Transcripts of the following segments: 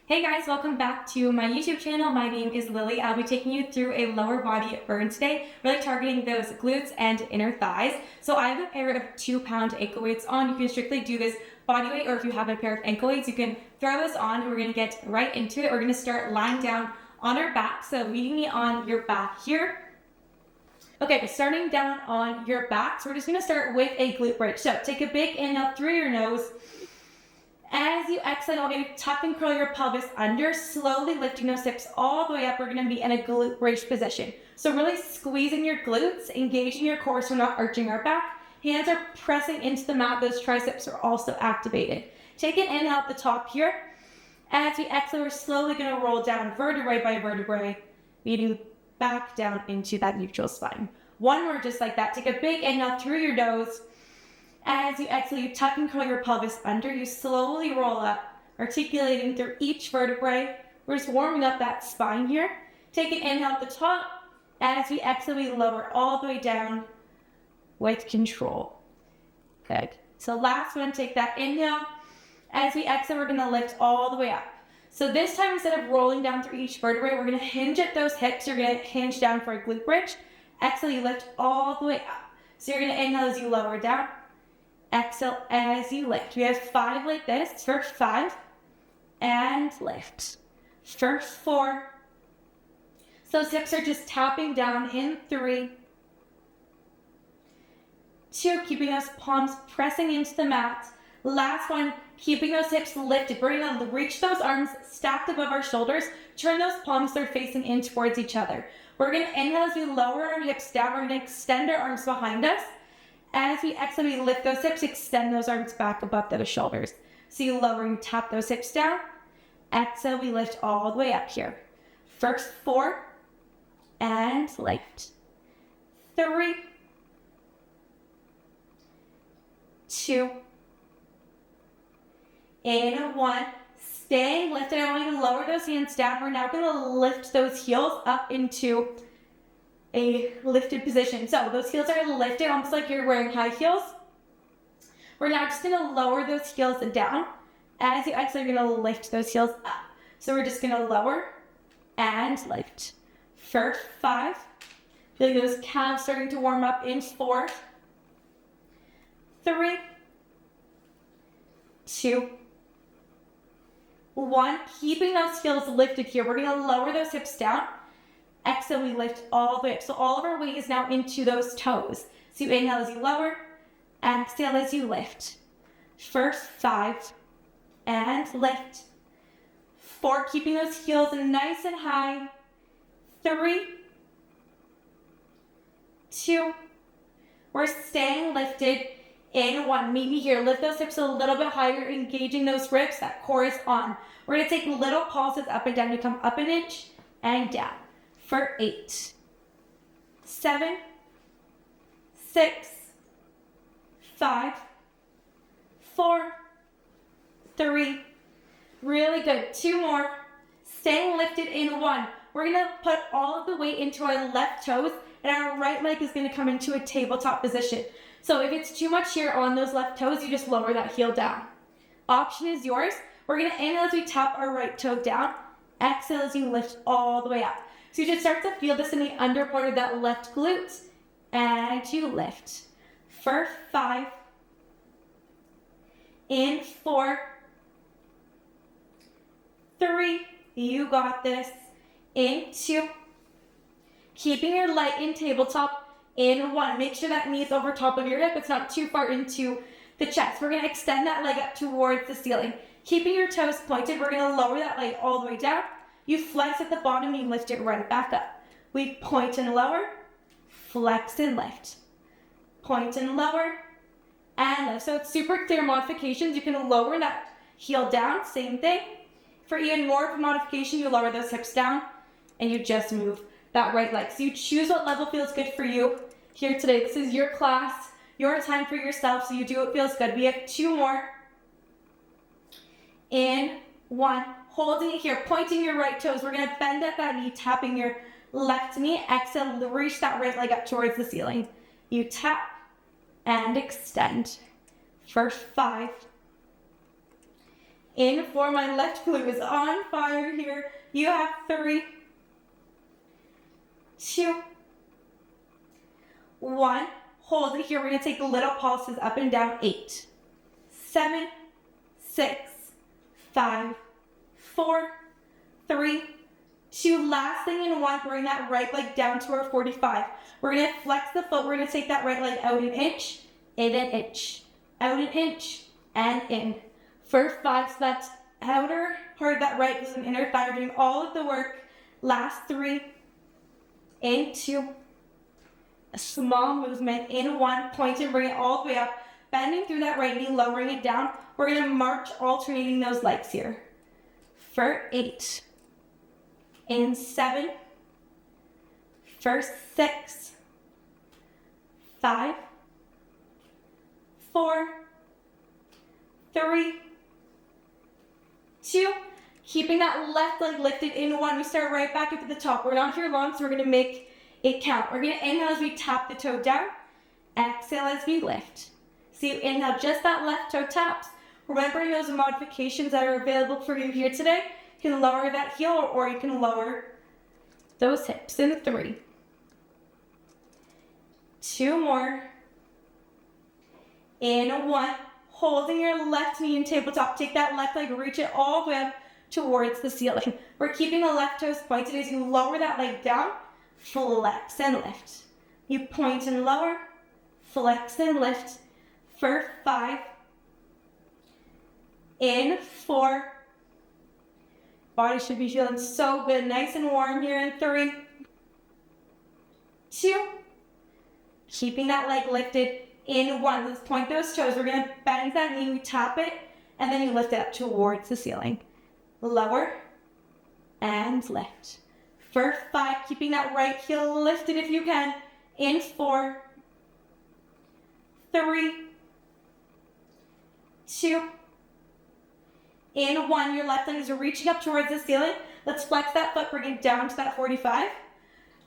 Hey guys, welcome back to my YouTube channel. My name is Lily. I'll be taking you through a lower body burn today, really targeting those glutes and inner thighs. So I have a pair of 2-pound ankle weights on. You can strictly do this body weight, or if you have a pair of ankle weights, you can throw those on. We're gonna get right into it. We're gonna start lying down on our back. So meeting me on your back here. Okay, starting down on your back. So we're just gonna start with a glute bridge. So take a big inhale through your nose. As you exhale, you're going to tuck and curl your pelvis under, slowly lifting those hips all the way up. We're going to be in a glute bridge position. So really squeezing your glutes, engaging your core so we're not arching our back. Hands are pressing into the mat. Those triceps are also activated. Take an inhale at the top here. As we exhale, we're slowly going to roll down vertebrae by vertebrae, leading back down into that neutral spine. One more just like that. Take a big inhale through your nose. As you exhale, you tuck and curl your pelvis under. You slowly roll up, articulating through each vertebrae. We're just warming up that spine here. Take an inhale at the top. As we exhale, we lower all the way down with control. Good. So last one, take that inhale. As we exhale, we're going to lift all the way up. So this time, instead of rolling down through each vertebrae, we're going to hinge at those hips. You're going to hinge down for a glute bridge. Exhale, you lift all the way up. So you're going to inhale as you lower down. Exhale as you lift. We have 5 like this. First 5 and lift. First 4. So those hips are just tapping down in 3, 2, keeping those palms pressing into the mat. Last one, keeping those hips lifted. We're going to reach those arms stacked above our shoulders. Turn those palms so they're facing in towards each other. We're going to inhale as we lower our hips down. We're going to extend our arms behind us. As we exhale, we lift those hips, extend those arms back above those shoulders. So you lower and tap those hips down. Exhale, we lift all the way up here. First 4 and lift. 3, 2, and 1. Staying lifted. I want you to lower those hands down. We're now going to lift those heels up into a lifted position. So those heels are lifted, almost like you're wearing high heels. We're now just going to lower those heels down. As you exhale, you're going to lift those heels up. So we're just going to lower and lift. First 5. Feeling those calves starting to warm up in 4, 3, 2, 1. Keeping those heels lifted here. We're going to lower those hips down. Exhale, we lift all the way up. So all of our weight is now into those toes. So you inhale as you lower, exhale as you lift. First 5 and lift. 4, keeping those heels nice and high. 3, 2, we're staying lifted in 1. Meet me here. Lift those hips a little bit higher, engaging those ribs. That core is on. We're going to take little pulses up and down. You come up an inch and down. For 8, 7, 6, 5, 4, 3. Really good. 2 more. Staying lifted in 1. We're going to put all of the weight into our left toes, and our right leg is going to come into a tabletop position. So if it's too much here on those left toes, you just lower that heel down. Option is yours. We're going to inhale as we tap our right toe down. Exhale as you lift all the way up. So you should start to feel this in the under part of that left glute. And you lift. First 5. In 4. 3. You got this. In 2. Keeping your leg in tabletop. In 1. Make sure that knee is over top of your hip. It's not too far into the chest. We're going to extend that leg up towards the ceiling. Keeping your toes pointed, we're going to lower that leg all the way down. You flex at the bottom, you lift it right back up. We point and lower, flex and lift. Point and lower, and lift. So it's super clear modifications. You can lower that heel down, same thing. For even more of a modification, you lower those hips down, and you just move that right leg. So you choose what level feels good for you here today. This is your class, your time for yourself, so you do what feels good. We have 2 more. In 1. Holding it here, pointing your right toes. We're going to bend at that knee, tapping your left knee. Exhale, reach that right leg up towards the ceiling. You tap and extend. First 5. In 4, my left glute is on fire here. You have 3, 2, 1. Hold it here. We're going to take little pulses up and down. 8, 7, 6, 5, 4, 3, 2. Last thing in 1, bring that right leg down to our 45. We're going to flex the foot. We're going to take that right leg out an inch, in an inch, out an inch, and in. For 5, so that's outer part of that right is an inner thigh. We're doing all of the work. Last 3, in 2, a small movement, in 1, point and bring it all the way up, bending through that right knee, lowering it down. We're going to march alternating those legs here. For 8, in 7, for 6, 5, 4, 3, 2, keeping that left leg lifted in 1. We start right back up at the top. We're not here long, so we're going to make it count. We're going to inhale as we tap the toe down. Exhale as we lift. So you inhale, just that left toe taps. Remembering those modifications that are available for you here today. You can lower that heel or you can lower those hips. In 3, 2 more. In 1. Holding your left knee in tabletop. Take that left leg, reach it all the way up towards the ceiling. We're keeping the left toes pointed as you lower that leg down, flex and lift. You point and lower, flex and lift. For 5, in 4. Body should be feeling so good, nice and warm here. In 3, 2, keeping that leg lifted. In 1, let's point those toes. We're going to bend that knee, we tap it, and then you lift it up towards the ceiling. Lower and lift. For 5, keeping that right heel lifted if you can. In 4, 3, 2, in 1. Your left leg is reaching up towards the ceiling. Let's flex that foot, bring it down to that 45.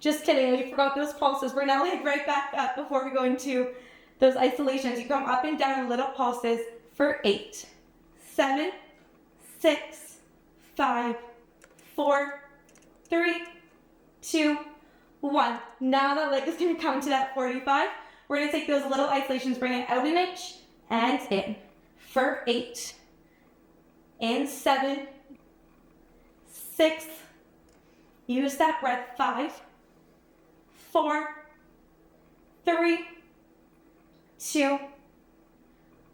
Just kidding, we forgot those pulses. We're now leg right back up before we go into those isolations. You come up and down in little pulses for 8, 7, 6, 5, 4, 3, 2, 1. Now that leg is going to come to that 45. We're going to take those little isolations, bring it out an inch and in. For 8, in 7, 6, use that breath. 5, 4, 3, 2,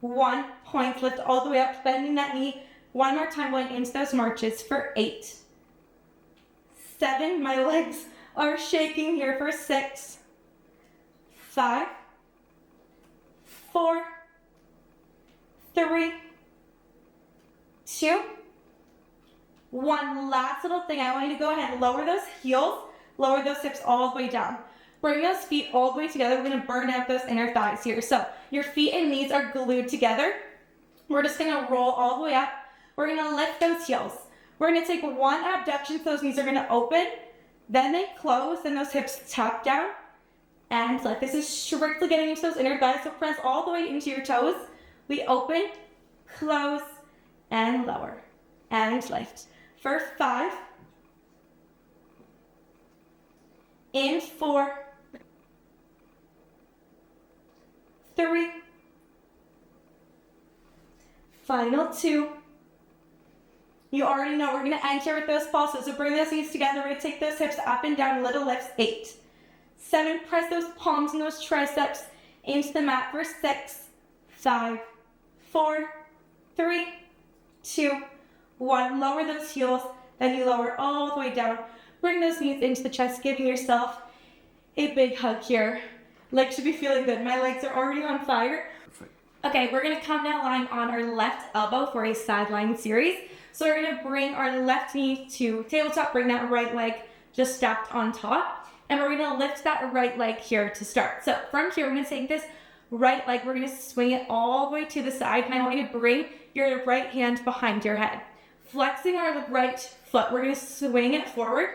1. Point, lift all the way up, bending that knee. 1 more time, going into those marches for 8, 7. My legs are shaking here for 6, 5, 4, 3, 2, 1. Last little thing, I want you to go ahead and lower those heels, lower those hips all the way down. Bring those feet all the way together. We're going to burn out those inner thighs here. So your feet and knees are glued together. We're just going to roll all the way up. We're going to lift those heels. We're going to take 1 abduction, so those knees are going to open. Then they close, and those hips tap down and lift. This is strictly getting into those inner thighs, so press all the way into your toes. We open, close, and lower, and lift. For 5, in 4, 3, final 2. You already know we're going to end here with those pulses. So bring those knees together. We're going to take those hips up and down, little lifts. 8, 7. Press those palms and those triceps into the mat for 6, 5, 4, 3, 2, 1. Lower those heels. Then you lower all the way down. Bring those knees into the chest, giving yourself a big hug here. Legs should be feeling good. My legs are already on fire. Okay, we're going to come now lying on our left elbow for a sideline series. So we're going to bring our left knee to tabletop, bring that right leg just stacked on top. And we're going to lift that right leg here to start. So from here, we're going to take this right leg, we're going to swing it all the way to the side. And I want you to bring your right hand behind your head. Flexing our right foot, we're going to swing it forward.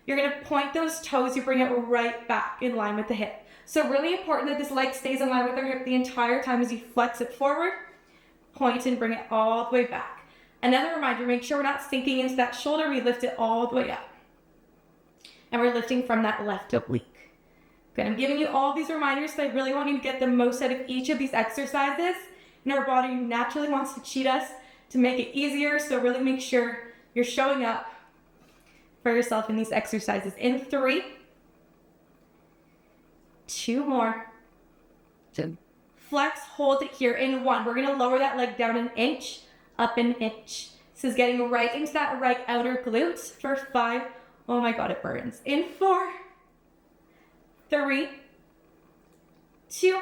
You're going to point those toes, you bring it right back in line with the hip. So really important that this leg stays in line with our hip the entire time as you flex it forward, point and bring it all the way back. Another reminder, make sure we're not sinking into that shoulder. We lift it all the way up. And we're lifting from that left oblique. Okay, I'm giving you all these reminders because I really want you to get the most out of each of these exercises. And our body naturally wants to cheat us to make it easier. So really make sure you're showing up for yourself in these exercises. In 3, 2 more. Flex, hold it here. In 1, we're gonna lower that leg down an inch, up an inch. This is getting right into that right outer glute for 5. Oh my God, it burns. In 4, 3, 2,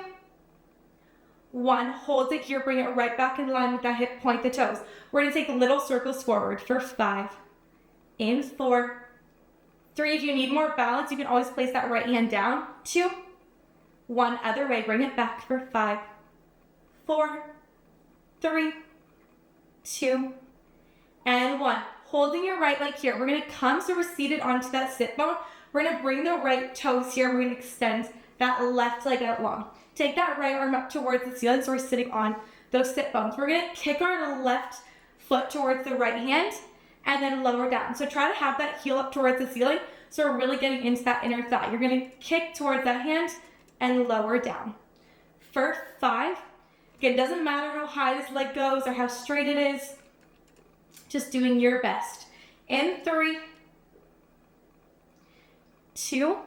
1. Hold it here, bring it right back in line with that hip, point the toes. We're gonna take little circles forward for 5. In 4, 3. If you need more balance, you can always place that right hand down. 2, 1. Other way, bring it back for 5, 4, 3, 2, and 1. Holding your right leg here. We're gonna come so we're seated onto that sit bone. We're gonna bring the right toes here. We're gonna extend that left leg out long. Take that right arm up towards the ceiling so we're sitting on those sit bones. We're gonna kick our left foot towards the right hand and then lower down. So try to have that heel up towards the ceiling so we're really getting into that inner thigh. You're gonna kick towards that hand and lower down. For 5, again, doesn't matter how high this leg goes or how straight it is, just doing your best. In 3, 2,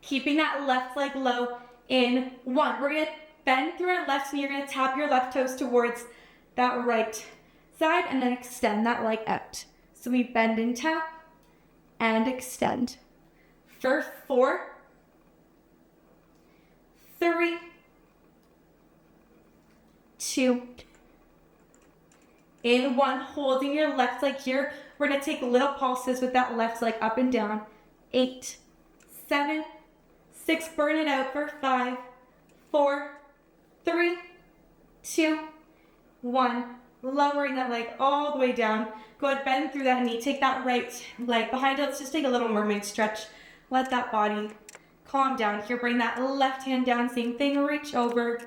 keeping that left leg low. In 1, we're gonna bend through our left knee. You're gonna tap your left toes towards that right side and then extend that leg out. So we bend and tap and extend. For 4, 3, 2, in 1, holding your left leg here. We're gonna take little pulses with that left leg up and down. 8, 7, 6, burn it out for 5, 4, 3, 2, 1. Lowering that leg all the way down. Go ahead, bend through that knee. Take that right leg behind it. Let's just take a little mermaid stretch. Let that body calm down here. Bring that left hand down. Same thing, reach over.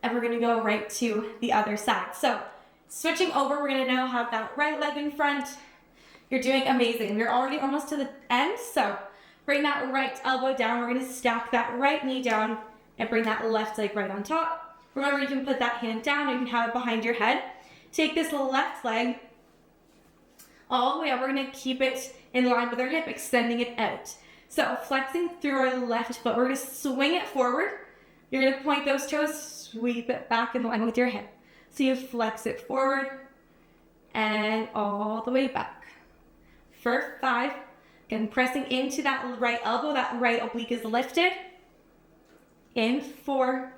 And we're gonna go right to the other side. So switching over, we're gonna now have that right leg in front. You're doing amazing. You're already almost to the end. So bring that right elbow down. We're gonna stack that right knee down and bring that left leg right on top. Remember, you can put that hand down. You can have it behind your head. Take this left leg all the way up. We're gonna keep it in line with our hip, extending it out. So flexing through our left foot, we're gonna swing it forward. You're gonna point those toes, sweep it back in line with your hip. So you flex it forward and all the way back. For 5, again, pressing into that right elbow, that right oblique is lifted. In 4,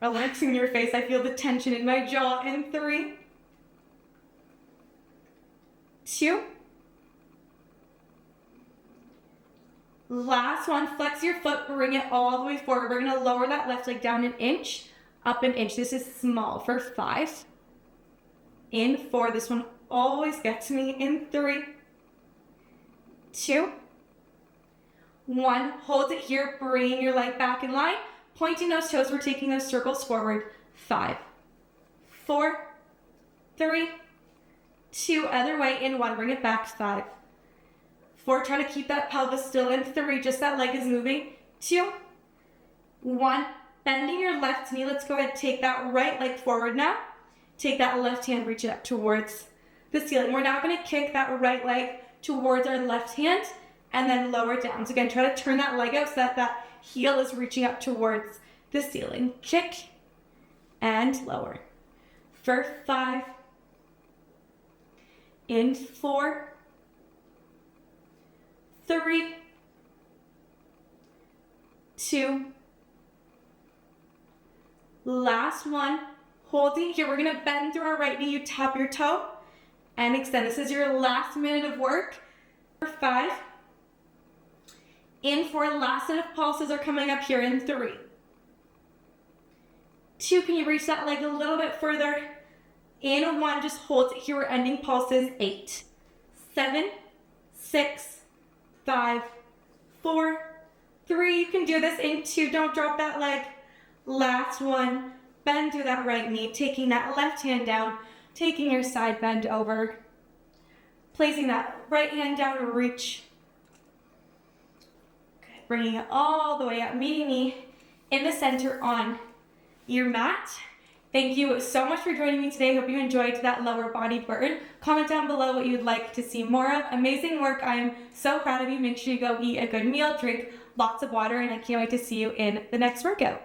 relaxing your face. I feel the tension in my jaw. In 3, 2, last one. Flex your foot, bring it all the way forward. We're gonna lower that left leg down an inch, up an inch. This is small. For 5, in 4, this one always gets me. In 3, 2, 1. Hold it here, bring your leg back in line. Pointing those toes, we're taking those circles forward. 5, 4, 3, 2, other way. In 1, bring it back. 5, 4, try to keep that pelvis still. In 3, just that leg is moving. 2, 1, bending your left knee. Let's go ahead, take that right leg forward now. Take that left hand, reach it up towards the ceiling. We're now gonna kick that right leg towards our left hand and then lower down. So again, try to turn that leg out so that that heel is reaching up towards the ceiling. Kick and lower. For 5, in 4, 3, 2, last one. Holding here, we're gonna bend through our right knee. You tap your toe and extend. This is your last minute of work. For 5, in 4, last set of pulses are coming up here. In 3, 2, can you reach that leg a little bit further? In 1, just hold it here. We're ending pulses. 8, 7, 6, 5, 4, 3. You can do this. In 2, don't drop that leg. Last one. bend through that right knee, taking that left hand down, taking your side bend over, placing that right hand down to reach. Good. Bringing it all the way up, meeting me in the center on your mat. Thank you so much for joining me today. Hope you enjoyed that lower body burn. Comment down below what you'd like to see more of. Amazing work. I'm so proud of you. Make sure you go eat a good meal, drink lots of water, and I can't wait to see you in the next workout.